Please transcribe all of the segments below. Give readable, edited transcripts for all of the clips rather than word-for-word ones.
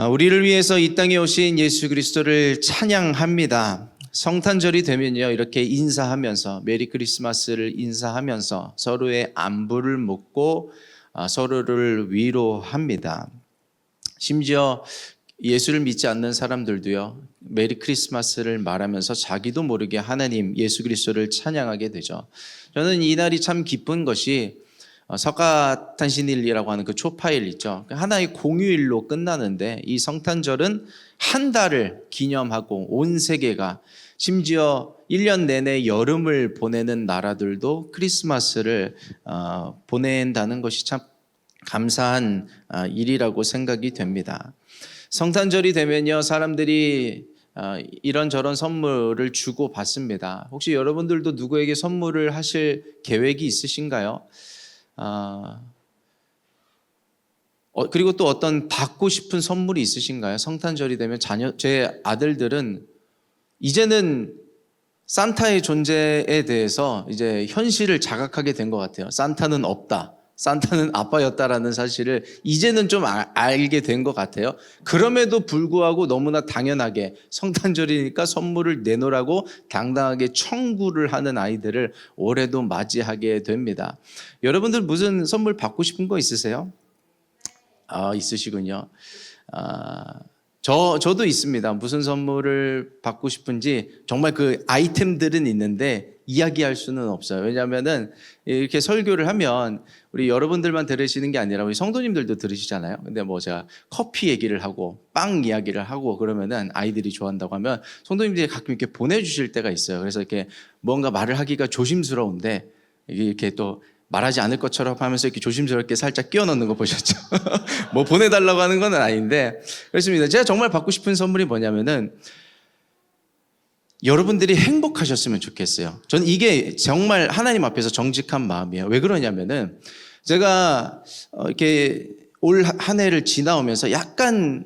우리를 위해서 이 땅에 오신 예수 그리스도를 찬양합니다. 성탄절이 되면요, 이렇게 인사하면서 메리 크리스마스를 인사하면서 서로의 안부를 묻고 서로를 위로합니다. 심지어 예수를 믿지 않는 사람들도요, 메리 크리스마스를 말하면서 자기도 모르게 하나님 예수 그리스도를 찬양하게 되죠. 저는 이 날이 참 기쁜 것이 석가탄신일이라고 하는 그 초파일 있죠. 하나의 공휴일로 끝나는데 이 성탄절은 한 달을 기념하고 온 세계가, 심지어 1년 내내 여름을 보내는 나라들도 크리스마스를 보낸다는 것이 참 감사한 일이라고 생각이 됩니다. 성탄절이 되면요, 사람들이 이런저런 선물을 주고 받습니다. 혹시 여러분들도 누구에게 선물을 하실 계획이 있으신가요? 그리고 또 어떤 받고 싶은 선물이 있으신가요? 성탄절이 되면 제 아들들은 이제는 산타의 존재에 대해서 이제 현실을 자각하게 된 것 같아요. 산타는 없다. 산타는 아빠였다라는 사실을 이제는 좀 알게 된 것 같아요. 그럼에도 불구하고 너무나 당연하게 성탄절이니까 선물을 내놓으라고 당당하게 청구를 하는 아이들을 올해도 맞이하게 됩니다. 여러분들 무슨 선물 받고 싶은 거 있으세요? 있으시군요. 저도 있습니다. 무슨 선물을 받고 싶은지 정말 그 아이템들은 있는데 이야기할 수는 없어요. 왜냐하면은 이렇게 설교를 하면 우리 여러분들만 들으시는 게 아니라 우리 성도님들도 들으시잖아요. 근데 뭐 제가 커피 얘기를 하고 빵 이야기를 하고 그러면은 아이들이 좋아한다고 하면 성도님들이 가끔 이렇게 보내주실 때가 있어요. 그래서 이렇게 뭔가 말을 하기가 조심스러운데 이렇게 또 말하지 않을 것처럼 하면서 이렇게 조심스럽게 살짝 끼워 넣는 거 보셨죠? 뭐 보내달라고 하는 건 아닌데 그렇습니다. 제가 정말 받고 싶은 선물이 뭐냐면은 여러분들이 행복하셨으면 좋겠어요. 저는 이게 정말 하나님 앞에서 정직한 마음이에요. 왜 그러냐면은 제가 이렇게 올 한 해를 지나오면서 약간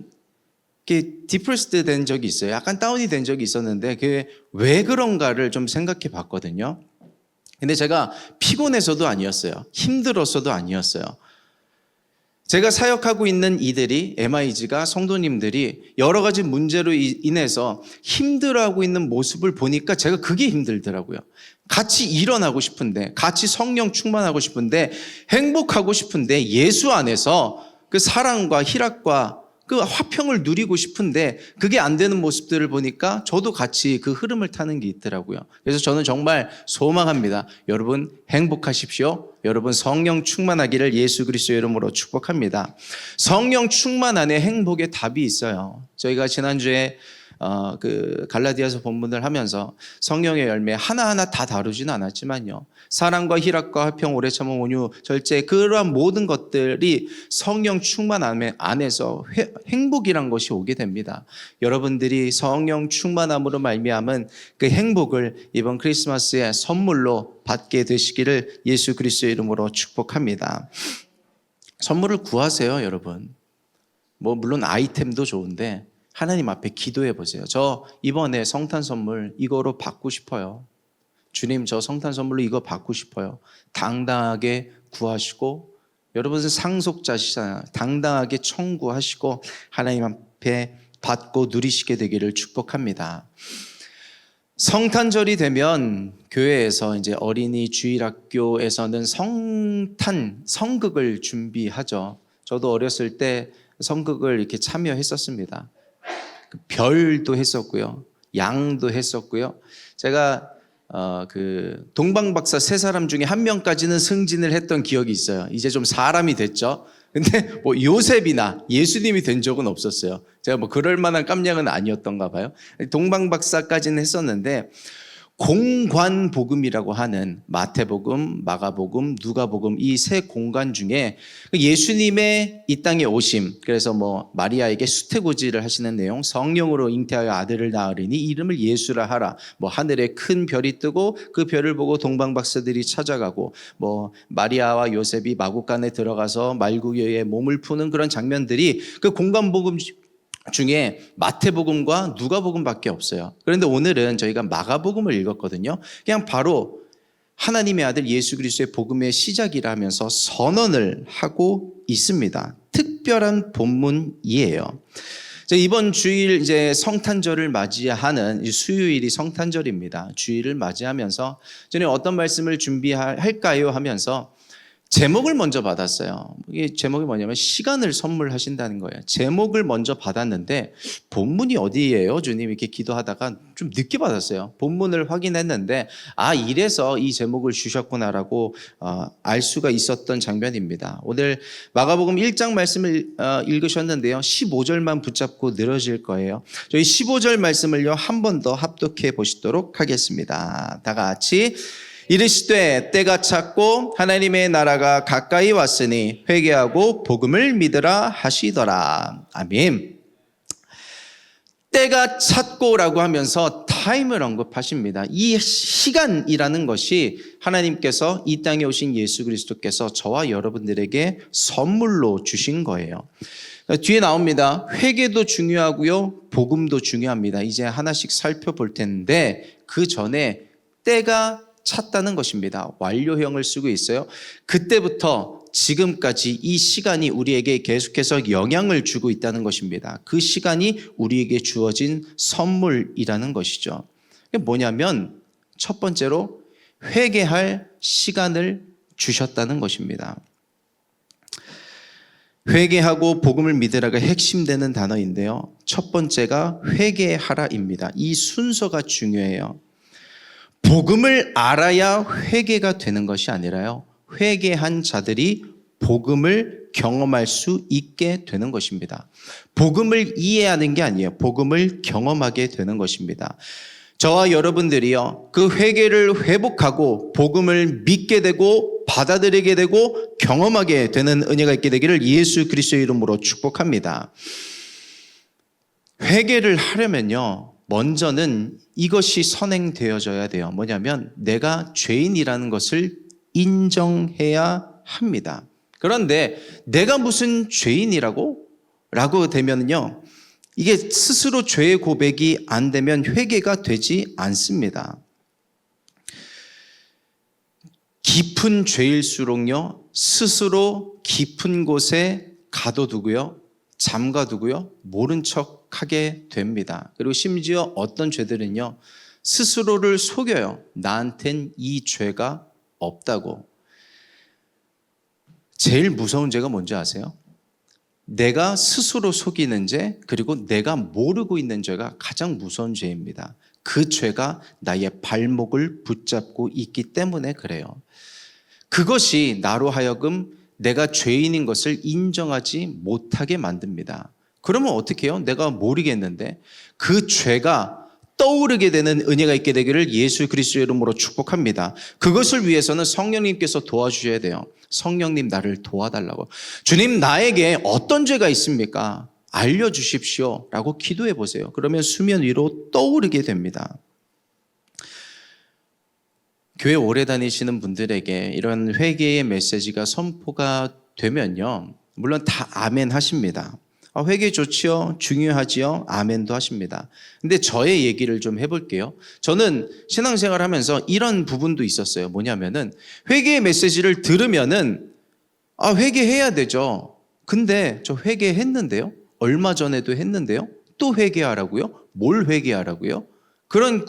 이렇게 디프레스드 된 적이 있어요. 약간 다운이 된 적이 있었는데 그게 왜 그런가를 좀 생각해 봤거든요. 근데 제가 피곤해서도 아니었어요. 힘들어서도 아니었어요. 제가 사역하고 있는 이들이, MIG가 성도님들이 여러 가지 문제로 인해서 힘들어하고 있는 모습을 보니까 제가 그게 힘들더라고요. 같이 일어나고 싶은데, 같이 성령 충만하고 싶은데, 행복하고 싶은데, 예수 안에서 그 사랑과 희락과 그 화평을 누리고 싶은데 그게 안 되는 모습들을 보니까 저도 같이 그 흐름을 타는 게 있더라고요. 그래서 저는 정말 소망합니다. 여러분 행복하십시오. 여러분 성령 충만하기를 예수 그리스도의 이름으로 축복합니다. 성령 충만 안에 행복의 답이 있어요. 저희가 지난주에 그 갈라디아서 본문을 하면서 성령의 열매 하나하나 다 다루지는 않았지만요, 사랑과 희락과 화평 오래 참음 온유 절제, 그러한 모든 것들이 성령 충만 안에서 행복이란 것이 오게 됩니다. 여러분들이 성령 충만함으로 말미암은 그 행복을 이번 크리스마스에 선물로 받게 되시기를 예수 그리스도의 이름으로 축복합니다. 선물을 구하세요, 여러분. 뭐 물론 아이템도 좋은데 하나님 앞에 기도해 보세요. 저 이번에 성탄 선물 이거로 받고 싶어요. 주님, 저 성탄 선물로 이거 받고 싶어요. 당당하게 구하시고, 여러분은 상속자시잖아요. 당당하게 청구하시고 하나님 앞에 받고 누리시게 되기를 축복합니다. 성탄절이 되면 교회에서 이제 어린이 주일학교에서는 성극을 준비하죠. 저도 어렸을 때 성극을 이렇게 참여했었습니다. 별도 했었고요, 양도 했었고요. 제가 그 동방박사 세 사람 중에 한 명까지는 승진을 했던 기억이 있어요. 이제 좀 사람이 됐죠. 근데 뭐 요셉이나 예수님이 된 적은 없었어요. 제가 뭐 그럴 만한 깜냥은 아니었던가 봐요. 동방박사까지는 했었는데 공관복음이라고 하는 마태복음, 마가복음, 누가복음 이 세 공간 중에 예수님의 이 땅에 오심, 그래서 뭐 마리아에게 수태고지를 하시는 내용, 성령으로 잉태하여 아들을 낳으리니 이름을 예수라 하라, 뭐 하늘에 큰 별이 뜨고 그 별을 보고 동방박사들이 찾아가고, 뭐 마리아와 요셉이 마구간에 들어가서 말구유에 몸을 푸는 그런 장면들이 그 공관복음 중에 마태복음과 누가복음밖에 없어요. 그런데 오늘은 저희가 마가복음을 읽었거든요. 그냥 바로 하나님의 아들 예수 그리스도의 복음의 시작이라 하면서 선언을 하고 있습니다. 특별한 본문이에요. 이번 주일 이제 성탄절을 맞이하는 수요일이 성탄절입니다. 주일을 맞이하면서 저는 어떤 말씀을 준비할까요 하면서 제목을 먼저 받았어요. 이게 제목이 뭐냐면 시간을 선물하신다는 거예요. 제목을 먼저 받았는데 본문이 어디예요? 주님 이렇게 기도하다가 좀 늦게 받았어요. 본문을 확인했는데 이래서 이 제목을 주셨구나라고 알 수가 있었던 장면입니다. 오늘 마가복음 1장 말씀을 읽으셨는데요. 15절만 붙잡고 늘어질 거예요. 저희 15절 말씀을요 한 번 더 합독해 보시도록 하겠습니다. 다 같이 이르시되 때가 찼고 하나님의 나라가 가까이 왔으니 회개하고 복음을 믿으라 하시더라. 아멘. 때가 찼고라고 하면서 타임을 언급하십니다. 이 시간이라는 것이 하나님께서 이 땅에 오신 예수 그리스도께서 저와 여러분들에게 선물로 주신 거예요. 뒤에 나옵니다. 회개도 중요하고요, 복음도 중요합니다. 이제 하나씩 살펴볼 텐데 그 전에 때가 찼다는 것입니다. 완료형을 쓰고 있어요. 그때부터 지금까지 이 시간이 우리에게 계속해서 영향을 주고 있다는 것입니다. 그 시간이 우리에게 주어진 선물이라는 것이죠. 이게 뭐냐면 첫 번째로 회개할 시간을 주셨다는 것입니다. 회개하고 복음을 믿으라가 핵심되는 단어인데요. 첫 번째가 회개하라입니다. 이 순서가 중요해요. 복음을 알아야 회개가 되는 것이 아니라요, 회개한 자들이 복음을 경험할 수 있게 되는 것입니다. 복음을 이해하는 게 아니에요. 복음을 경험하게 되는 것입니다. 저와 여러분들이요, 그 회개를 회복하고 복음을 믿게 되고 받아들이게 되고 경험하게 되는 은혜가 있게 되기를 예수 그리스도의 이름으로 축복합니다. 회개를 하려면요, 먼저는 이것이 선행되어져야 돼요. 뭐냐면 내가 죄인이라는 것을 인정해야 합니다. 그런데 내가 무슨 죄인이라고? 라고 되면요, 이게 스스로 죄의 고백이 안 되면 회개가 되지 않습니다. 깊은 죄일수록요, 스스로 깊은 곳에 가둬두고요, 잠가두고요, 모른 척 하게 됩니다. 그리고 심지어 어떤 죄들은요, 스스로를 속여요. 나한텐 이 죄가 없다고. 제일 무서운 죄가 뭔지 아세요? 내가 스스로 속이는 죄, 그리고 내가 모르고 있는 죄가 가장 무서운 죄입니다. 그 죄가 나의 발목을 붙잡고 있기 때문에 그래요. 그것이 나로 하여금 내가 죄인인 것을 인정하지 못하게 만듭니다. 그러면 어떻게 해요? 내가 모르겠는데 그 죄가 떠오르게 되는 은혜가 있게 되기를 예수 그리스도의 이름으로 축복합니다. 그것을 위해서는 성령님께서 도와주셔야 돼요. 성령님 나를 도와달라고. 주님 나에게 어떤 죄가 있습니까? 알려주십시오 라고 기도해 보세요. 그러면 수면 위로 떠오르게 됩니다. 교회 오래 다니시는 분들에게 이런 회개의 메시지가 선포가 되면요, 물론 다 아멘 하십니다. 회개 좋지요, 중요하지요, 아멘도 하십니다. 근데 저의 얘기를 좀 해볼게요. 저는 신앙생활 하면서 이런 부분도 있었어요. 뭐냐면은 회개의 메시지를 들으면은 회개해야 되죠. 근데 저 회개했는데요, 얼마 전에도 했는데요, 또 회개하라고요? 뭘 회개하라고요? 그런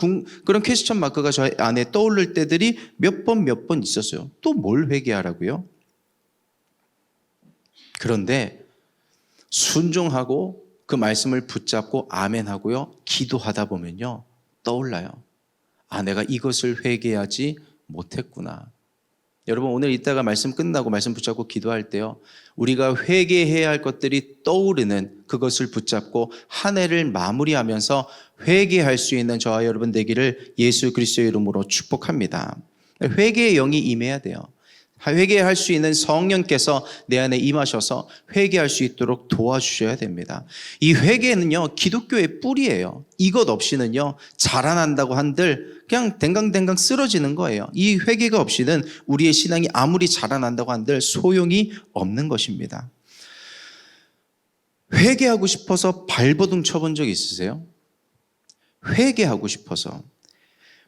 퀘스천 마크가 저 안에 떠오를 때들이 몇 번 있었어요. 또 뭘 회개하라고요? 그런데 순종하고 그 말씀을 붙잡고 아멘하고요, 기도하다 보면요, 떠올라요. 내가 이것을 회개하지 못했구나. 여러분, 오늘 이따가 말씀 끝나고 말씀 붙잡고 기도할 때요, 우리가 회개해야 할 것들이 떠오르는 그것을 붙잡고 한 해를 마무리하면서 회개할 수 있는 저와 여러분 되기를 예수 그리스도의 이름으로 축복합니다. 회개의 영이 임해야 돼요. 회개할 수 있는 성령께서 내 안에 임하셔서 회개할 수 있도록 도와주셔야 됩니다. 이 회개는요, 기독교의 뿌리예요. 이것 없이는요, 자라난다고 한들 그냥 댕강댕강 쓰러지는 거예요. 이 회개가 없이는 우리의 신앙이 아무리 자라난다고 한들 소용이 없는 것입니다. 회개하고 싶어서 발버둥 쳐본 적 있으세요? 회개하고 싶어서.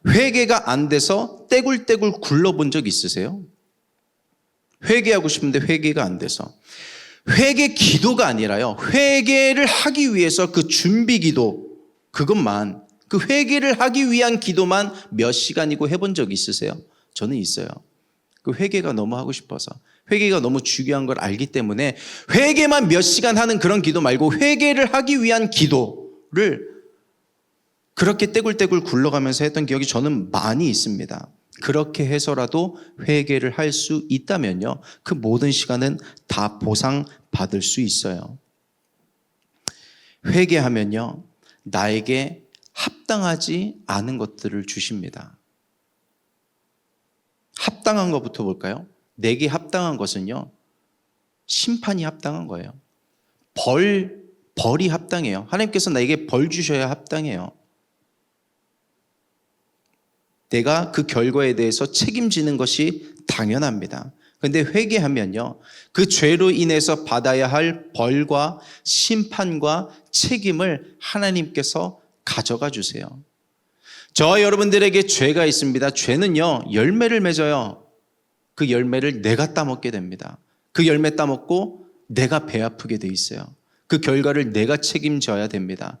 회개가 안 돼서 떼굴떼굴 굴러본 적 있으세요? 회개하고 싶은데 회개가 안 돼서. 회개 기도가 아니라요. 회개를 하기 위해서 그 준비 기도, 그것만, 그 회개를 하기 위한 기도만 몇 시간이고 해본 적 있으세요? 저는 있어요. 그 회개가 너무 하고 싶어서. 회개가 너무 중요한 걸 알기 때문에 회개만 몇 시간 하는 그런 기도 말고 회개를 하기 위한 기도를 그렇게 떼굴떼굴 굴러가면서 했던 기억이 저는 많이 있습니다. 그렇게 해서라도 회개를 할 수 있다면요, 그 모든 시간은 다 보상받을 수 있어요. 회개하면요, 나에게 합당하지 않은 것들을 주십니다. 합당한 것부터 볼까요? 내게 합당한 것은요, 심판이 합당한 거예요. 벌이 합당해요. 하나님께서 나에게 벌 주셔야 합당해요. 내가 그 결과에 대해서 책임지는 것이 당연합니다. 그런데 회개하면요, 그 죄로 인해서 받아야 할 벌과 심판과 책임을 하나님께서 가져가 주세요. 저와 여러분들에게 죄가 있습니다. 죄는요, 열매를 맺어요. 그 열매를 내가 따먹게 됩니다. 그 열매 따먹고 내가 배 아프게 돼 있어요. 그 결과를 내가 책임져야 됩니다.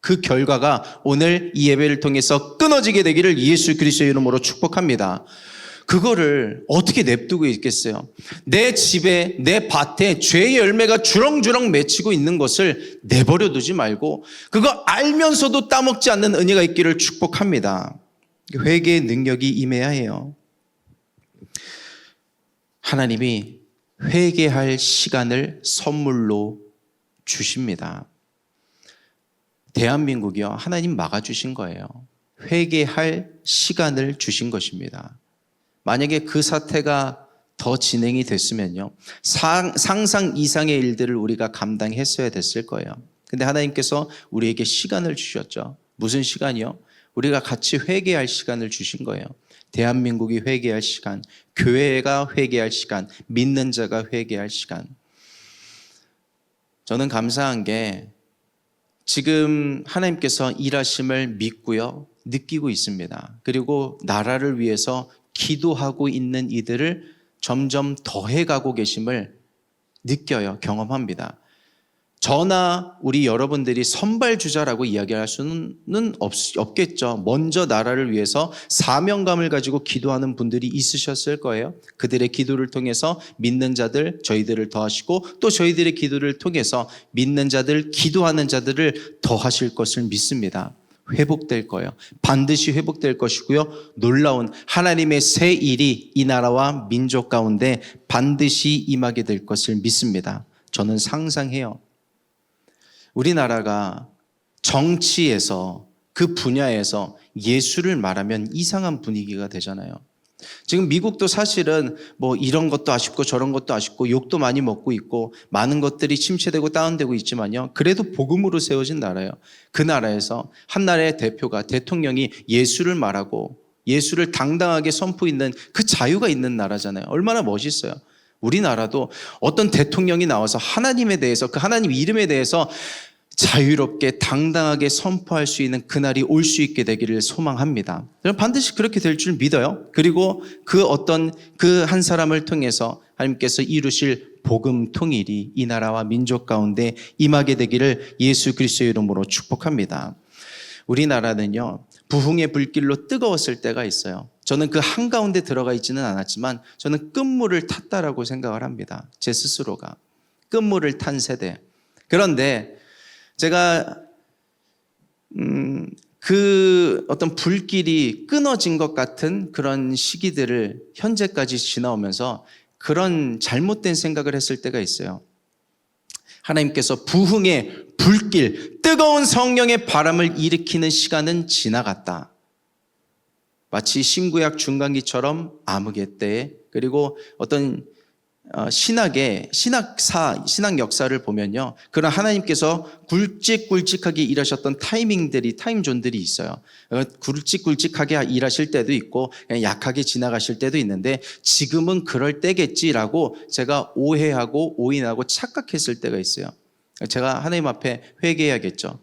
그 결과가 오늘 이 예배를 통해서 끊어지게 되기를 예수 그리스도의 이름으로 축복합니다. 그거를 어떻게 냅두고 있겠어요? 내 집에, 내 밭에 죄의 열매가 주렁주렁 맺히고 있는 것을 내버려 두지 말고 그거 알면서도 따먹지 않는 은혜가 있기를 축복합니다. 회개의 능력이 임해야 해요. 하나님이 회개할 시간을 선물로 주십니다. 대한민국이요, 하나님 막아주신 거예요. 회개할 시간을 주신 것입니다. 만약에 그 사태가 더 진행이 됐으면요, 상상 이상의 일들을 우리가 감당했어야 됐을 거예요. 근데 하나님께서 우리에게 시간을 주셨죠. 무슨 시간이요? 우리가 같이 회개할 시간을 주신 거예요. 대한민국이 회개할 시간, 교회가 회개할 시간, 믿는 자가 회개할 시간. 저는 감사한 게 지금 하나님께서 일하심을 믿고요, 느끼고 있습니다. 그리고 나라를 위해서 기도하고 있는 이들을 점점 더해가고 계심을 느껴요, 경험합니다. 저나 우리 여러분들이 선발주자라고 이야기할 수는 없겠죠. 먼저 나라를 위해서 사명감을 가지고 기도하는 분들이 있으셨을 거예요. 그들의 기도를 통해서 믿는 자들, 저희들을 더하시고 또 저희들의 기도를 통해서 믿는 자들, 기도하는 자들을 더하실 것을 믿습니다. 회복될 거예요. 반드시 회복될 것이고요. 놀라운 하나님의 새 일이 이 나라와 민족 가운데 반드시 임하게 될 것을 믿습니다. 저는 상상해요. 우리나라가 정치에서 그 분야에서 예수를 말하면 이상한 분위기가 되잖아요. 지금 미국도 사실은 뭐 이런 것도 아쉽고 저런 것도 아쉽고 욕도 많이 먹고 있고 많은 것들이 침체되고 다운되고 있지만요, 그래도 복음으로 세워진 나라예요. 그 나라에서 한 나라의 대표가, 대통령이 예수를 말하고 예수를 당당하게 선포하는 그 자유가 있는 나라잖아요. 얼마나 멋있어요. 우리나라도 어떤 대통령이 나와서 하나님에 대해서, 그 하나님 이름에 대해서 자유롭게 당당하게 선포할 수 있는 그날이 올 수 있게 되기를 소망합니다. 반드시 그렇게 될 줄 믿어요. 그리고 그 한 사람을 통해서 하나님께서 이루실 복음 통일이 이 나라와 민족 가운데 임하게 되기를 예수 그리스도의 이름으로 축복합니다. 우리나라는요, 부흥의 불길로 뜨거웠을 때가 있어요. 저는 그 한가운데 들어가 있지는 않았지만 저는 끝물을 탔다라고 생각을 합니다. 제 스스로가 끝물을 탄 세대. 그런데 제가 그 어떤 불길이 끊어진 것 같은 그런 시기들을 현재까지 지나오면서 그런 잘못된 생각을 했을 때가 있어요. 하나님께서 부흥의 불길, 뜨거운 성령의 바람을 일으키는 시간은 지나갔다. 마치 신구약 중간기처럼 암흑의 때에, 그리고 어떤 신학 역사를 보면요, 그런 하나님께서 굵직굵직하게 일하셨던 타임존들이 있어요. 굵직굵직하게 일하실 때도 있고 그냥 약하게 지나가실 때도 있는데, 지금은 그럴 때겠지라고 제가 오해하고 오인하고 착각했을 때가 있어요. 제가 하나님 앞에 회개해야겠죠.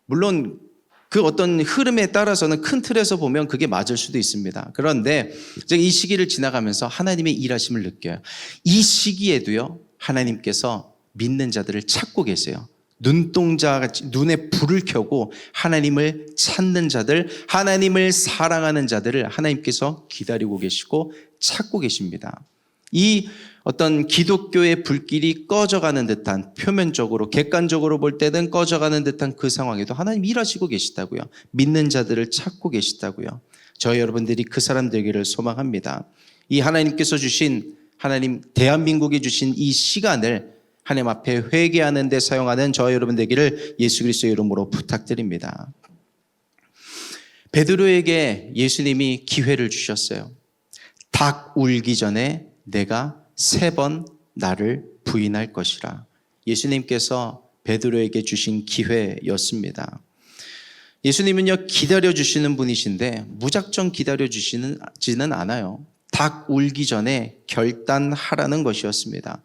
물론 그 어떤 흐름에 따라서는 큰 틀에서 보면 그게 맞을 수도 있습니다. 그런데 제가 이 시기를 지나가면서 하나님의 일하심을 느껴요. 이 시기에도요, 하나님께서 믿는 자들을 찾고 계세요. 눈동자같이 눈에 불을 켜고 하나님을 찾는 자들, 하나님을 사랑하는 자들을 하나님께서 기다리고 계시고 찾고 계십니다. 이 어떤 기독교의 불길이 꺼져가는 듯한, 표면적으로 객관적으로 볼 때는 꺼져가는 듯한 그 상황에도 하나님 일하시고 계시다고요. 믿는 자들을 찾고 계시다고요. 저희 여러분들이 그 사람들에게를 소망합니다. 이 하나님께서 주신, 하나님 대한민국에 주신 이 시간을 하나님 앞에 회개하는 데 사용하는 저희 여러분 되기를 예수 그리스도의 이름으로 부탁드립니다. 베드로에게 예수님이 기회를 주셨어요. 닭 울기 전에 내가 3번 나를 부인할 것이라. 예수님께서 베드로에게 주신 기회였습니다. 예수님은요, 기다려주시는 분이신데 무작정 기다려주시지는 않아요. 닭 울기 전에 결단하라는 것이었습니다.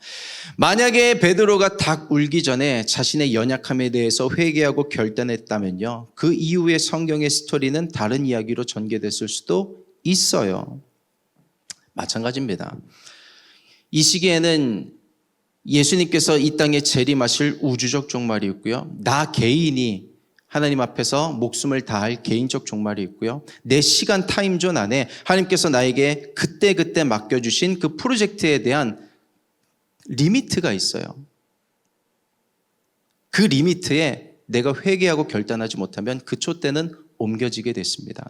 만약에 베드로가 닭 울기 전에 자신의 연약함에 대해서 회개하고 결단했다면요, 그 이후의 성경의 스토리는 다른 이야기로 전개됐을 수도 있어요. 마찬가지입니다. 이 시기에는 예수님께서 이 땅에 재림하실 우주적 종말이 있고요, 나 개인이 하나님 앞에서 목숨을 다할 개인적 종말이 있고요, 내 시간 타임존 안에 하나님께서 나에게 그때그때 맡겨주신 그 프로젝트에 대한 리미트가 있어요. 그 리미트에 내가 회개하고 결단하지 못하면 그 촛대는 옮겨지게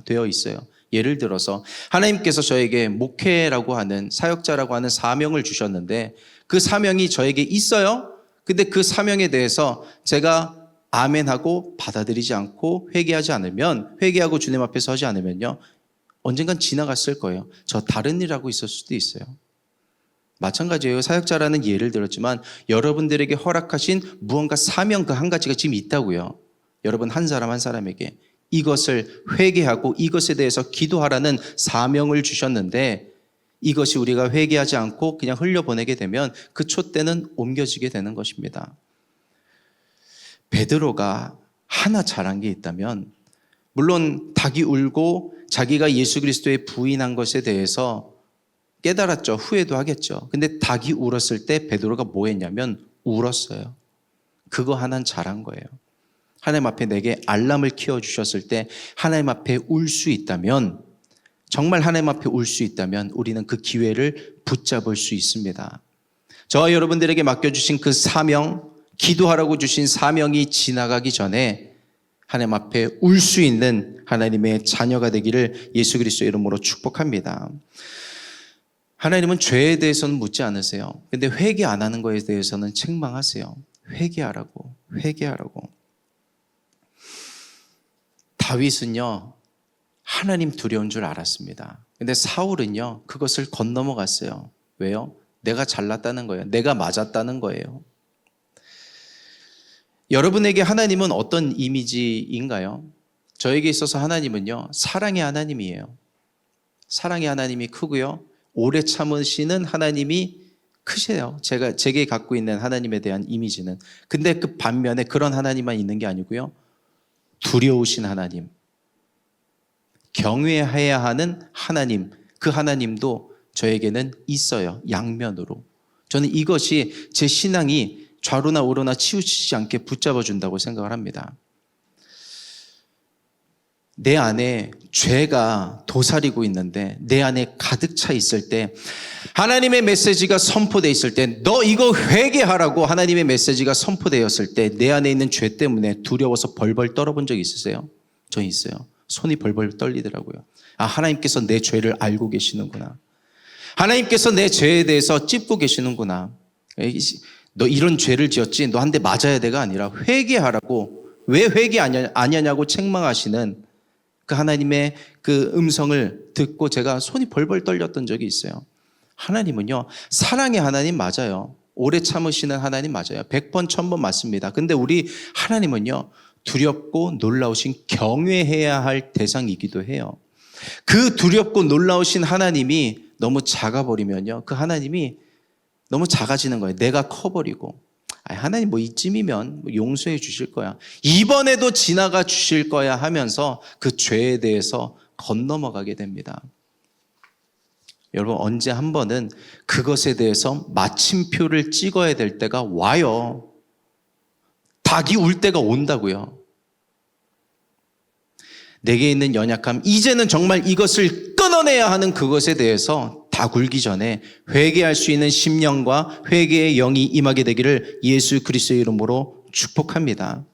되어 있어요. 예를 들어서 하나님께서 저에게 목회라고 하는, 사역자라고 하는 사명을 주셨는데 그 사명이 저에게 있어요. 근데 그 사명에 대해서 제가 아멘하고 받아들이지 않고 회개하지 않으면, 회개하고 주님 앞에 서지 않으면요, 언젠간 지나갔을 거예요. 저 다른 일 하고 있을 수도 있어요. 마찬가지예요. 사역자라는 예를 들었지만 여러분들에게 허락하신 무언가 사명 그 한 가지가 지금 있다고요. 여러분 한 사람 한 사람에게 이것을 회개하고 이것에 대해서 기도하라는 사명을 주셨는데 이것이 우리가 회개하지 않고 그냥 흘려보내게 되면 그 촛대는 옮겨지게 되는 것입니다. 베드로가 하나 잘한 게 있다면, 물론 닭이 울고 자기가 예수 그리스도의 부인한 것에 대해서 깨달았죠. 후회도 하겠죠. 근데 닭이 울었을 때 베드로가 뭐 했냐면 울었어요. 그거 하나는 잘한 거예요. 하나님 앞에 내게 알람을 키워주셨을 때 하나님 앞에 울 수 있다면, 정말 하나님 앞에 울 수 있다면 우리는 그 기회를 붙잡을 수 있습니다. 저와 여러분들에게 맡겨주신 그 사명, 기도하라고 주신 사명이 지나가기 전에 하나님 앞에 울 수 있는 하나님의 자녀가 되기를 예수 그리스도의 이름으로 축복합니다. 하나님은 죄에 대해서는 묻지 않으세요. 근데 회개 안 하는 거에 대해서는 책망하세요. 회개하라고. 다윗은요, 하나님 두려운 줄 알았습니다. 근데 사울은요, 그것을 건너먹었어요. 왜요? 내가 잘났다는 거예요. 내가 맞았다는 거예요. 여러분에게 하나님은 어떤 이미지인가요? 저에게 있어서 하나님은요, 사랑의 하나님이에요. 사랑의 하나님이 크고요, 오래 참으시는 하나님이 크세요. 제게 갖고 있는 하나님에 대한 이미지는. 근데 그 반면에 그런 하나님만 있는 게 아니고요, 두려우신 하나님, 경외해야 하는 하나님, 그 하나님도 저에게는 있어요. 양면으로. 저는 이것이 제 신앙이 좌로나 우로나 치우치지 않게 붙잡아 준다고 생각을 합니다. 내 안에 죄가 도사리고 있는데, 내 안에 가득 차 있을 때, 하나님의 메시지가 선포되어 있을 때, 너 이거 회개하라고 하나님의 메시지가 선포되었을 때 내 안에 있는 죄 때문에 두려워서 벌벌 떨어본 적이 있으세요? 저 있어요. 손이 벌벌 떨리더라고요. 아, 하나님께서 내 죄를 알고 계시는구나. 하나님께서 내 죄에 대해서 찝고 계시는구나. 너 이런 죄를 지었지, 너 한 대 맞아야 돼가 아니라 회개하라고, 왜 회개 안 하냐고 책망하시는 그 하나님의 그 음성을 듣고 제가 손이 벌벌 떨렸던 적이 있어요. 하나님은요, 사랑의 하나님 맞아요. 오래 참으시는 하나님 맞아요. 100번 1000번 맞습니다. 근데 우리 하나님은요, 두렵고 놀라우신 경외해야 할 대상이기도 해요. 그 두렵고 놀라우신 하나님이 너무 작아버리면요, 그 하나님이 너무 작아지는 거예요. 내가 커버리고, 하나님 뭐 이쯤이면 용서해 주실 거야, 이번에도 지나가 주실 거야 하면서 그 죄에 대해서 건너먹게 됩니다. 여러분, 언제 한 번은 그것에 대해서 마침표를 찍어야 될 때가 와요. 닭이 울 때가 온다고요. 내게 있는 연약함, 이제는 정말 이것을 끊어내야 하는 그것에 대해서 닭 울기 전에 회개할 수 있는 심령과 회개의 영이 임하게 되기를 예수 그리스도의 이름으로 축복합니다.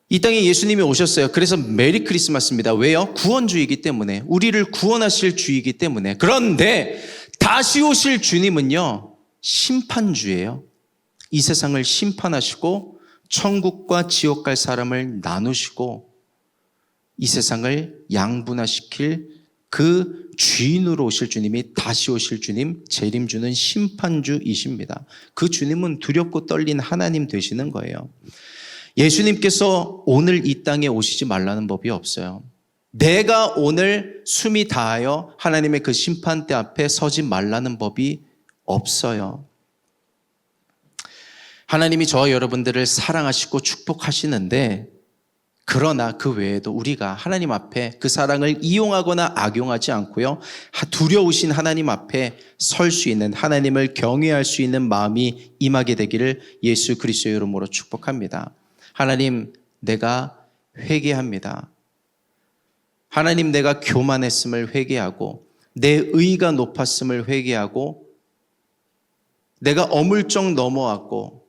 이 땅에 예수님이 오셨어요. 그래서 메리 크리스마스입니다. 왜요? 구원주이기 때문에, 우리를 구원하실 주이기 때문에. 그런데 다시 오실 주님은요, 심판주예요. 이 세상을 심판하시고 천국과 지옥 갈 사람을 나누시고 이 세상을 양분화시킬 그 주인으로 오실 주님이, 다시 오실 주님, 재림주는 심판주이십니다. 그 주님은 두렵고 떨린 하나님 되시는 거예요. 예수님께서 오늘 이 땅에 오시지 말라는 법이 없어요. 내가 오늘 숨이 다하여 하나님의 그 심판대 앞에 서지 말라는 법이 없어요. 하나님이 저와 여러분들을 사랑하시고 축복하시는데, 그러나 그 외에도 우리가 하나님 앞에 그 사랑을 이용하거나 악용하지 않고요, 두려우신 하나님 앞에 설 수 있는, 하나님을 경외할 수 있는 마음이 임하게 되기를 예수 그리스도의 이름으로 축복합니다. 하나님, 내가 회개합니다. 하나님, 내가 교만했음을 회개하고 내 의가 높았음을 회개하고 내가 어물쩍 넘어왔고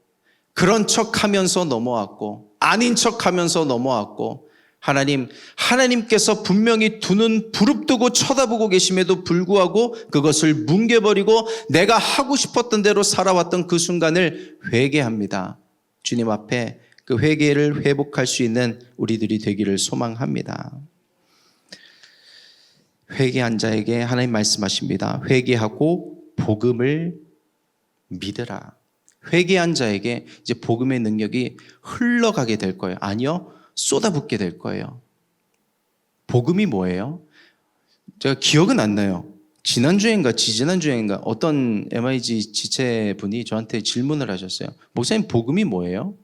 그런 척하면서 넘어왔고 아닌 척하면서 넘어왔고, 하나님, 하나님께서 분명히 두 눈 부릅뜨고 쳐다보고 계심에도 불구하고 그것을 뭉개버리고 내가 하고 싶었던 대로 살아왔던 그 순간을 회개합니다. 주님 앞에 그 회개를 회복할 수 있는 우리들이 되기를 소망합니다. 회개한 자에게 하나님 말씀하십니다. 회개하고 복음을 믿으라. 회개한 자에게 이제 복음의 능력이 흘러가게 될 거예요. 아니요, 쏟아붓게 될 거예요. 복음이 뭐예요? 제가 기억은 안 나요. 지난주인가 지지난주인가 어떤 MIG 지체분이 저한테 질문을 하셨어요. 목사님, 복음이 뭐예요?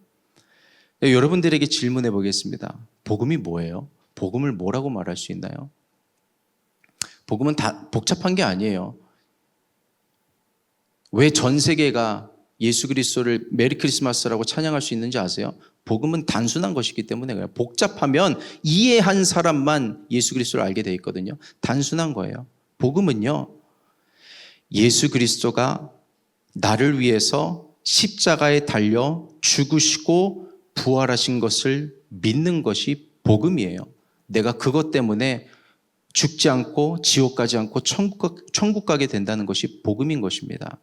여러분들에게 질문해 보겠습니다. 복음이 뭐예요? 복음을 뭐라고 말할 수 있나요? 복음은 다 복잡한 게 아니에요. 왜 전 세계가 예수 그리스도를 메리 크리스마스라고 찬양할 수 있는지 아세요? 복음은 단순한 것이기 때문에 그래요. 복잡하면 이해한 사람만 예수 그리스도를 알게 돼 있거든요. 단순한 거예요. 복음은요, 예수 그리스도가 나를 위해서 십자가에 달려 죽으시고 부활하신 것을 믿는 것이 복음이에요. 내가 그것 때문에 죽지 않고 지옥 가지 않고 천국 가게 된다는 것이 복음인 것입니다.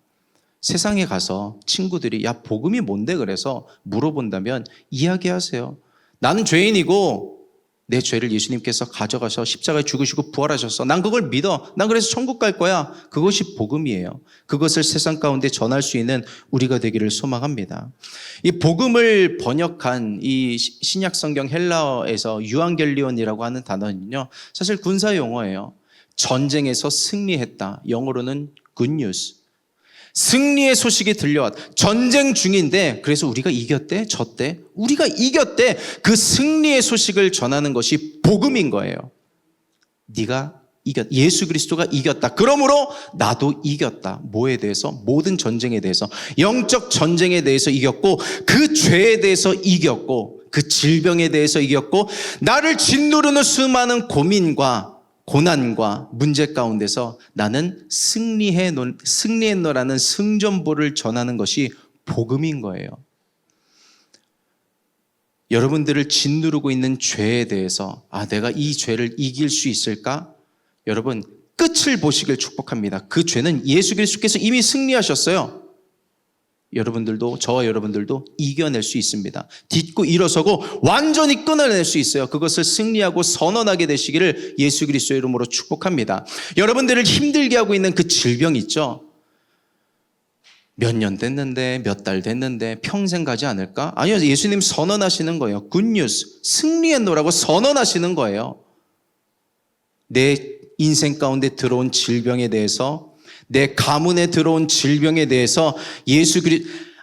세상에 가서 친구들이 야, 복음이 뭔데? 그래서 물어본다면 이야기하세요. 나는 죄인이고 내 죄를 예수님께서 가져가서 십자가에 죽으시고 부활하셨어. 난 그걸 믿어. 난 그래서 천국 갈 거야. 그것이 복음이에요. 그것을 세상 가운데 전할 수 있는 우리가 되기를 소망합니다. 이 복음을 번역한 이 신약 성경 헬라어에서 유앙겔리온이라고 하는 단어는요, 사실 군사 용어예요. 전쟁에서 승리했다. 영어로는 good news. 승리의 소식이 들려왔다. 전쟁 중인데 그래서 우리가 이겼대, 졌대. 우리가 이겼대. 그 승리의 소식을 전하는 것이 복음인 거예요. 네가 이겼다. 예수 그리스도가 이겼다. 그러므로 나도 이겼다. 뭐에 대해서? 모든 전쟁에 대해서. 영적 전쟁에 대해서 이겼고, 그 죄에 대해서 이겼고, 그 질병에 대해서 이겼고, 나를 짓누르는 수많은 고민과 고난과 문제 가운데서 나는 승리했노라는 승전보를 전하는 것이 복음인 거예요. 여러분들을 짓누르고 있는 죄에 대해서 내가 이 죄를 이길 수 있을까? 여러분, 끝을 보시길 축복합니다. 그 죄는 예수 그리스도께서 이미 승리하셨어요. 여러분들도, 저와 여러분들도 이겨낼 수 있습니다. 딛고 일어서고 완전히 끊어낼 수 있어요. 그것을 승리하고 선언하게 되시기를 예수 그리스도의 이름으로 축복합니다. 여러분들을 힘들게 하고 있는 그 질병 있죠? 몇 년 됐는데, 몇 달 됐는데 평생 가지 않을까? 아니요, 예수님 선언하시는 거예요. 굿뉴스, 승리했노라고 선언하시는 거예요. 내 인생 가운데 들어온 질병에 대해서, 내 가문에 들어온 질병에 대해서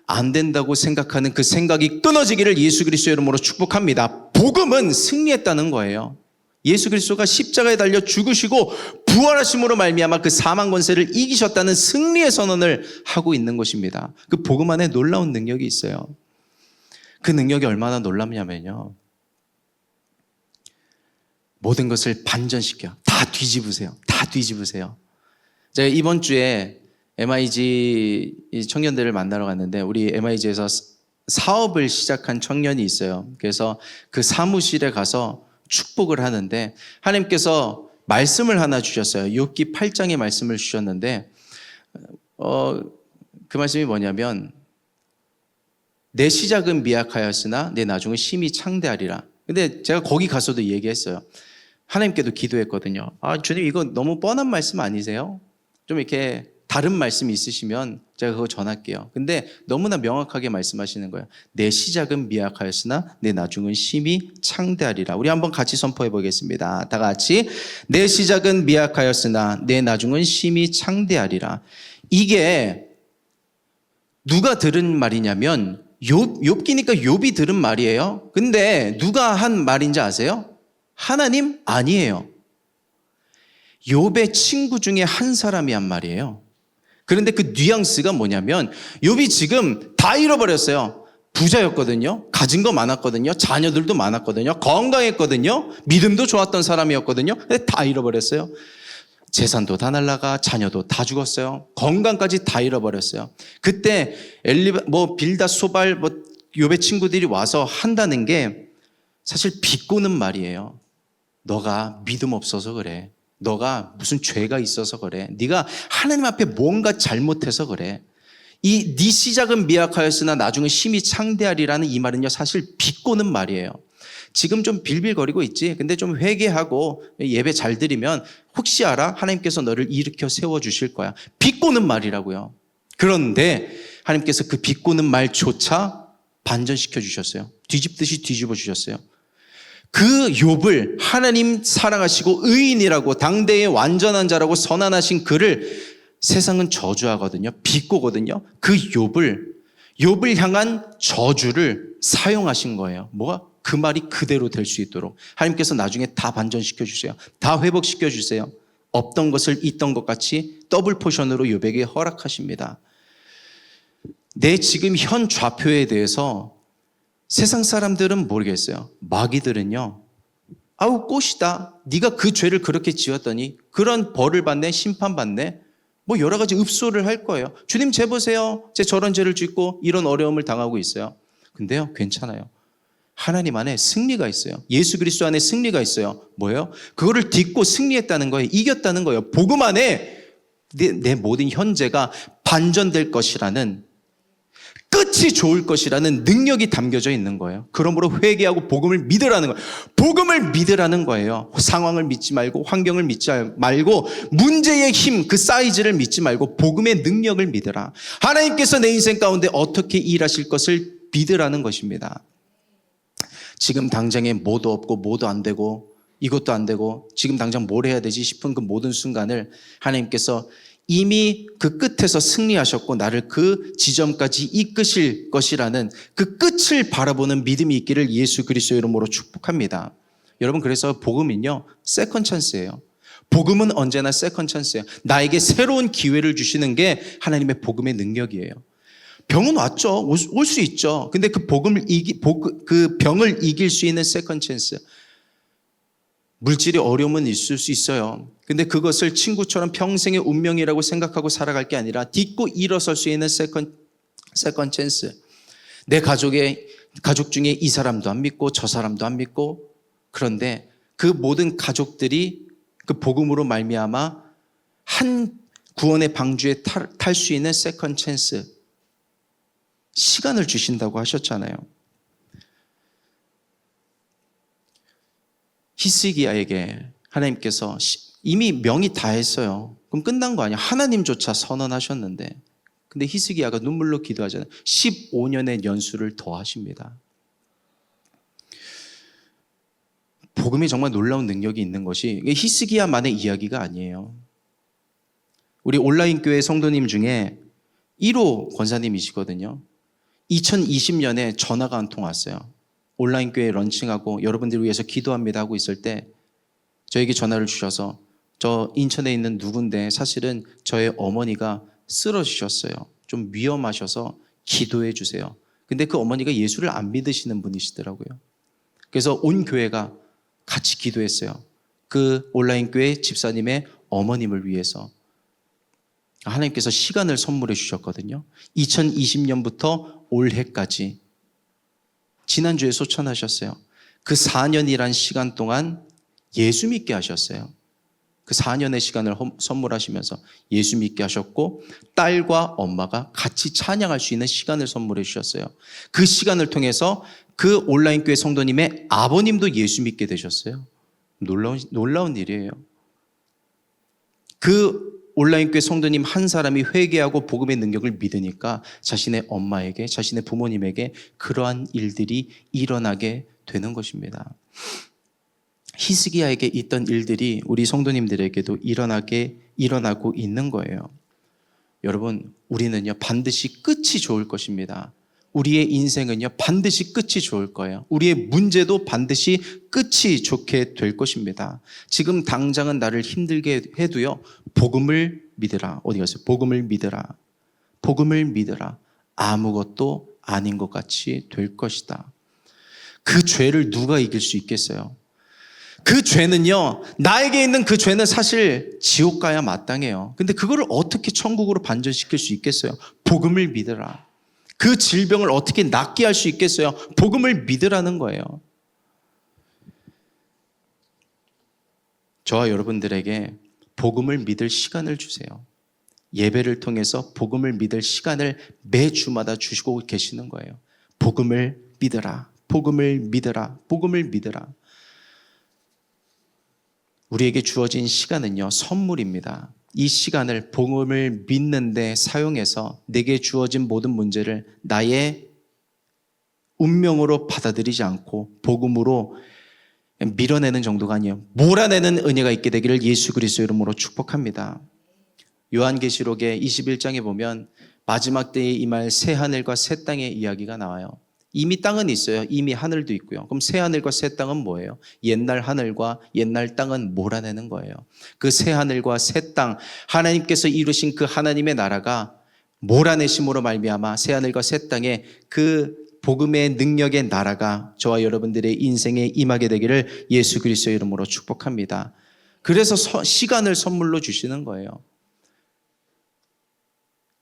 안 된다고 생각하는 그 생각이 끊어지기를 예수 그리스도의 이름으로 축복합니다. 복음은 승리했다는 거예요. 예수 그리스도가 십자가에 달려 죽으시고 부활하심으로 말미암아 그 사망 권세를 이기셨다는 승리의 선언을 하고 있는 것입니다. 그 복음 안에 놀라운 능력이 있어요. 그 능력이 얼마나 놀랍냐면요. 모든 것을 반전시켜. 다 뒤집으세요. 다 뒤집으세요. 제가 이번 주에 MIG 청년들을 만나러 갔는데 우리 MIG에서 사업을 시작한 청년이 있어요. 그래서 그 사무실에 가서 축복을 하는데 하나님께서 말씀을 하나 주셨어요. 욥기 8장의 말씀을 주셨는데 그 말씀이 뭐냐면 내 시작은 미약하였으나 내 나중은 심히 창대하리라. 근데 제가 거기 가서도 얘기했어요. 하나님께도 기도했거든요. 주님 이거 너무 뻔한 말씀 아니세요? 좀 이렇게 다른 말씀이 있으시면 제가 그거 전할게요. 근데 너무나 명확하게 말씀하시는 거예요. 내 시작은 미약하였으나 내 나중은 심히 창대하리라. 우리 한번 같이 선포해 보겠습니다. 다 같이 내 시작은 미약하였으나 내 나중은 심히 창대하리라. 이게 누가 들은 말이냐면 욥기니까 욥이 들은 말이에요. 근데 누가 한 말인지 아세요? 하나님 아니에요. 욥의 친구 중에 한 사람이 한 말이에요. 그런데 그 뉘앙스가 뭐냐면 욥이 지금 다 잃어버렸어요. 부자였거든요. 가진 거 많았거든요. 자녀들도 많았거든요. 건강했거든요. 믿음도 좋았던 사람이었거든요. 근데 다 잃어버렸어요. 재산도 다 날라가, 자녀도 다 죽었어요. 건강까지 다 잃어버렸어요. 그때 빌닷, 소발, 욥의 친구들이 와서 한다는 게 사실 비꼬는 말이에요. 너가 믿음 없어서 그래. 너가 무슨 죄가 있어서 그래. 네가 하나님 앞에 뭔가 잘못해서 그래. 네 시작은 미약하였으나 나중은 심히 창대하리라는 이 말은요 사실 비꼬는 말이에요. 지금 좀 빌빌거리고 있지. 근데 좀 회개하고 예배 잘 드리면 혹시 알아? 하나님께서 너를 일으켜 세워주실 거야. 비꼬는 말이라고요. 그런데 하나님께서 그 비꼬는 말조차 반전시켜 주셨어요. 뒤집듯이 뒤집어 주셨어요. 그 욥을 하나님 사랑하시고 의인이라고 당대의 완전한 자라고 선언하신 그를 세상은 저주하거든요. 비꼬거든요. 그 욥을 향한 저주를 사용하신 거예요. 뭐가? 그 말이 그대로 될 수 있도록 하나님께서 나중에 다 반전시켜 주세요. 다 회복시켜 주세요. 없던 것을 있던 것 같이 더블 포션으로 욥에게 허락하십니다. 내 지금 현 좌표에 대해서 세상 사람들은 모르겠어요. 마귀들은요. 아우 꽃이다. 네가 그 죄를 그렇게 지었더니 그런 벌을 받네, 심판받네. 뭐 여러 가지 읍소를 할 거예요. 주님 재보세요. 제 저런 죄를 짓고 이런 어려움을 당하고 있어요. 근데요, 괜찮아요. 하나님 안에 승리가 있어요. 예수 그리스도 안에 승리가 있어요. 뭐예요? 그거를 딛고 승리했다는 거예요. 이겼다는 거예요. 복음 안에 내 모든 현재가 반전될 것이라는, 끝이 좋을 것이라는 능력이 담겨져 있는 거예요. 그러므로 회개하고 복음을 믿으라는 거예요. 복음을 믿으라는 거예요. 상황을 믿지 말고 환경을 믿지 말고 문제의 힘, 그 사이즈를 믿지 말고 복음의 능력을 믿으라. 하나님께서 내 인생 가운데 어떻게 일하실 것을 믿으라는 것입니다. 지금 당장에 뭐도 없고 뭐도 안 되고 이것도 안 되고 지금 당장 뭘 해야 되지 싶은 그 모든 순간을 하나님께서 이미 그 끝에서 승리하셨고 나를 그 지점까지 이끄실 것이라는 그 끝을 바라보는 믿음이 있기를 예수 그리스도의 이름으로 축복합니다. 여러분, 그래서 복음은요 세컨 찬스예요. 복음은 언제나 세컨 찬스예요. 나에게 새로운 기회를 주시는 게 하나님의 복음의 능력이에요. 병은 왔죠. 올 수 있죠. 근데 그 그 병을 이길 수 있는 세컨 찬스. 물질이 어려움은 있을 수 있어요. 근데 그것을 친구처럼 평생의 운명이라고 생각하고 살아갈 게 아니라 딛고 일어설 수 있는 세컨 찬스. 내 가족 중에 이 사람도 안 믿고 저 사람도 안 믿고, 그런데 그 모든 가족들이 그 복음으로 말미암아 한 구원의 방주에 탈 수 있는 세컨 찬스. 시간을 주신다고 하셨잖아요. 히스기야에게 하나님께서 이미 명이 다 했어요. 그럼 끝난 거 아니야? 하나님조차 선언하셨는데. 근데 히스기야가 눈물로 기도하잖아요. 15년의 연수를 더 하십니다. 복음이 정말 놀라운 능력이 있는 것이 히스기야만의 이야기가 아니에요. 우리 온라인 교회 성도님 중에 1호 권사님이시거든요. 2020년에 전화가 한 통 왔어요. 온라인 교회 런칭하고 여러분들을 위해서 기도합니다 하고 있을 때 저에게 전화를 주셔서 저 인천에 있는 누군데 사실은 저의 어머니가 쓰러지셨어요. 좀 위험하셔서 기도해 주세요. 근데 그 어머니가 예수를 안 믿으시는 분이시더라고요. 그래서 온 교회가 같이 기도했어요. 그 온라인 교회 집사님의 어머님을 위해서. 하나님께서 시간을 선물해 주셨거든요. 2020년부터 올해까지 지난주에 소천하셨어요. 그 4년이란 시간 동안 예수 믿게 하셨어요. 그 4년의 시간을 선물하시면서 예수 믿게 하셨고 딸과 엄마가 같이 찬양할 수 있는 시간을 선물해 주셨어요. 그 시간을 통해서 그 온라인 교회 성도님의 아버님도 예수 믿게 되셨어요. 놀라운 일이에요. 그 온라인 교회 성도님 한 사람이 회개하고 복음의 능력을 믿으니까 자신의 엄마에게, 자신의 부모님에게 그러한 일들이 일어나게 되는 것입니다. 히스기야에게 있던 일들이 우리 성도님들에게도 일어나고 있는 거예요. 여러분, 우리는요 반드시 끝이 좋을 것입니다. 우리의 인생은요 반드시 끝이 좋을 거예요. 우리의 문제도 반드시 끝이 좋게 될 것입니다. 지금 당장은 나를 힘들게 해도요 복음을 믿으라. 어디 갔어요? 복음을 믿으라. 복음을 믿으라. 아무것도 아닌 것 같이 될 것이다. 그 죄를 누가 이길 수 있겠어요? 그 죄는요, 나에게 있는 그 죄는 사실 지옥 가야 마땅해요. 근데 그거를 어떻게 천국으로 반전시킬 수 있겠어요? 복음을 믿으라. 그 질병을 어떻게 낫게 할 수 있겠어요? 복음을 믿으라는 거예요. 저와 여러분들에게 복음을 믿을 시간을 주세요. 예배를 통해서 복음을 믿을 시간을 매주마다 주시고 계시는 거예요. 복음을 믿으라. 복음을 믿으라. 복음을 믿으라. 우리에게 주어진 시간은요 선물입니다. 이 시간을 복음을 믿는 데 사용해서 내게 주어진 모든 문제를 나의 운명으로 받아들이지 않고 복음으로 밀어내는 정도가 아니에요. 몰아내는 은혜가 있게 되기를 예수 그리스도 이름으로 축복합니다. 요한계시록의 21장에 보면 마지막 때에 임할 새 하늘과 새 땅의 이야기가 나와요. 이미 땅은 있어요. 이미 하늘도 있고요. 그럼 새 하늘과 새 땅은 뭐예요? 옛날 하늘과 옛날 땅은 몰아내는 거예요. 그 새 하늘과 새 땅, 하나님께서 이루신 그 하나님의 나라가 몰아내심으로 말미암아 새 하늘과 새 땅에 그 복음의 능력의 나라가 저와 여러분들의 인생에 임하게 되기를 예수 그리스도의 이름으로 축복합니다. 그래서 시간을 선물로 주시는 거예요.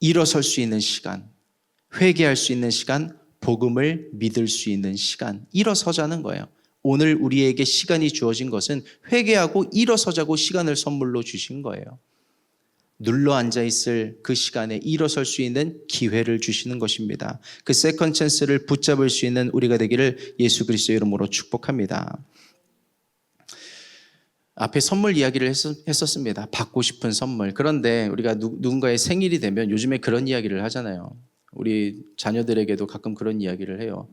일어설 수 있는 시간, 회개할 수 있는 시간, 복음을 믿을 수 있는 시간, 일어서자는 거예요. 오늘 우리에게 시간이 주어진 것은 회개하고 일어서자고 시간을 선물로 주신 거예요. 눌러 앉아있을 그 시간에 일어설 수 있는 기회를 주시는 것입니다. 그 세컨 찬스를 붙잡을 수 있는 우리가 되기를 예수 그리스도의 이름으로 축복합니다. 앞에 선물 이야기를 했었습니다. 받고 싶은 선물. 그런데 우리가 누군가의 생일이 되면 요즘에 그런 이야기를 하잖아요. 우리 자녀들에게도 가끔 그런 이야기를 해요.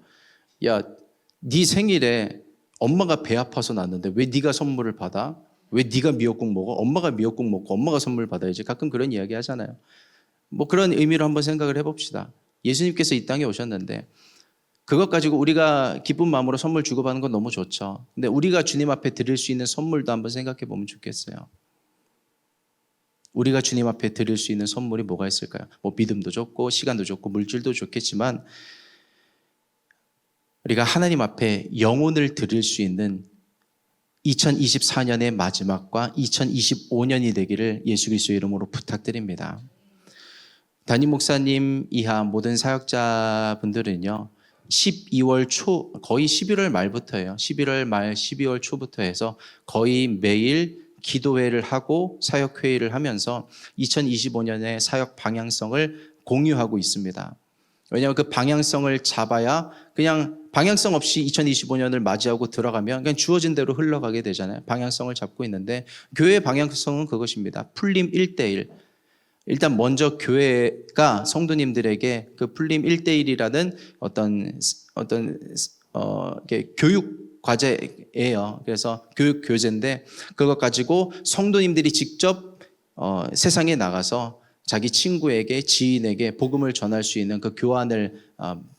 야, 네 생일에 엄마가 배 아파서 났는데 왜 네가 선물을 받아? 왜 네가 미역국 먹어? 엄마가 미역국 먹고 엄마가 선물 받아야지. 가끔 그런 이야기 하잖아요. 뭐 그런 의미로 한번 생각을 해봅시다. 예수님께서 이 땅에 오셨는데 그것 가지고 우리가 기쁜 마음으로 선물 주고받는 건 너무 좋죠. 근데 우리가 주님 앞에 드릴 수 있는 선물도 한번 생각해 보면 좋겠어요. 우리가 주님 앞에 드릴 수 있는 선물이 뭐가 있을까요? 뭐 믿음도 좋고 시간도 좋고 물질도 좋겠지만 우리가 하나님 앞에 영혼을 드릴 수 있는 2024년의 마지막과 2025년이 되기를 예수 그리스도의 이름으로 부탁드립니다. 담임 목사님 이하 모든 사역자분들은요 12월 초 거의 11월 말부터예요. 11월 말 12월 초부터 해서 거의 매일 기도회를 하고 사역회의를 하면서 2025년의 사역 방향성을 공유하고 있습니다. 왜냐하면 그 방향성을 잡아야 그냥 방향성 없이 2025년을 맞이하고 들어가면 그냥 주어진 대로 흘러가게 되잖아요. 방향성을 잡고 있는데 교회의 방향성은 그것입니다. 풀림 1:1. 일단 먼저 교회가 성도님들에게 그 풀림 1:1이라는 어떤 교육 과제예요. 그래서 교육 교재인데 그것 가지고 성도님들이 직접 세상에 나가서 자기 친구에게, 지인에게 복음을 전할 수 있는 그 교환을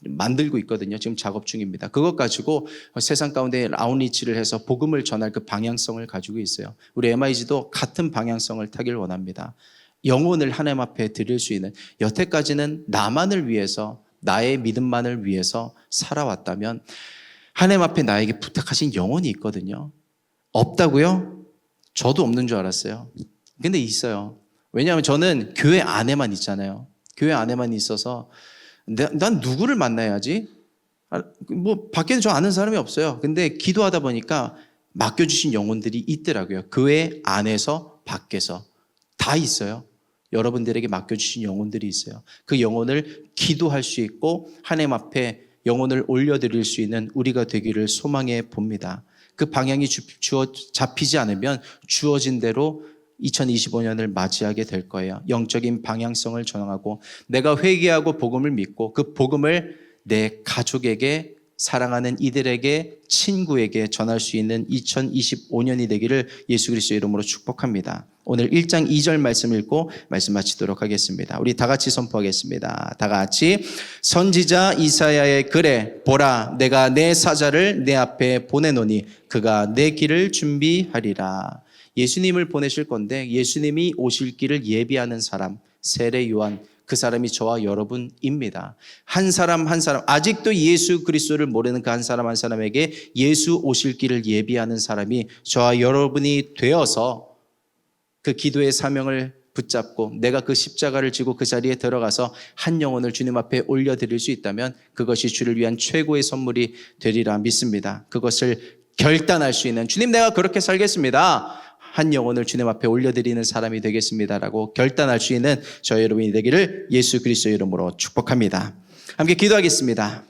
만들고 있거든요. 지금 작업 중입니다. 그것 가지고 세상 가운데 아웃리치를 해서 복음을 전할 그 방향성을 가지고 있어요. 우리 MIG도 같은 방향성을 타길 원합니다. 영혼을 하나님 앞에 드릴 수 있는, 여태까지는 나만을 위해서, 나의 믿음만을 위해서 살아왔다면 하나님 앞에 나에게 부탁하신 영혼이 있거든요. 없다고요? 저도 없는 줄 알았어요. 근데 있어요. 왜냐하면 저는 교회 안에만 있잖아요. 교회 안에만 있어서 난 누구를 만나야지? 뭐 밖에는 저 아는 사람이 없어요. 근데 기도하다 보니까 맡겨주신 영혼들이 있더라고요. 교회 안에서 밖에서 다 있어요. 여러분들에게 맡겨주신 영혼들이 있어요. 그 영혼을 기도할 수 있고 하나님 앞에 영혼을 올려드릴 수 있는 우리가 되기를 소망해 봅니다. 그 방향이 잡히지 않으면 주어진 대로 2025년을 맞이하게 될 거예요. 영적인 방향성을 정하고 내가 회개하고 복음을 믿고 그 복음을 내 가족에게, 사랑하는 이들에게, 친구에게 전할 수 있는 2025년이 되기를 예수 그리스도의 이름으로 축복합니다. 오늘 1장 2절 말씀 읽고 말씀 마치도록 하겠습니다. 우리 다 같이 선포하겠습니다. 다 같이. 선지자 이사야의 글에 보라, 내가 내 사자를 내 앞에 보내노니 그가 내 길을 준비하리라. 예수님을 보내실 건데 예수님이 오실 길을 예비하는 사람, 세례 요한, 그 사람이 저와 여러분입니다. 한 사람 한 사람, 아직도 예수 그리스도를 모르는 그 한 사람 한 사람에게 예수 오실 길을 예비하는 사람이 저와 여러분이 되어서 그 기도의 사명을 붙잡고 내가 그 십자가를 지고 그 자리에 들어가서 한 영혼을 주님 앞에 올려드릴 수 있다면 그것이 주를 위한 최고의 선물이 되리라 믿습니다. 그것을 결단할 수 있는, 주님 내가 그렇게 살겠습니다, 한 영혼을 주님 앞에 올려드리는 사람이 되겠습니다라고 결단할 수 있는 저희 여러분이 되기를 예수 그리스도의 이름으로 축복합니다. 함께 기도하겠습니다.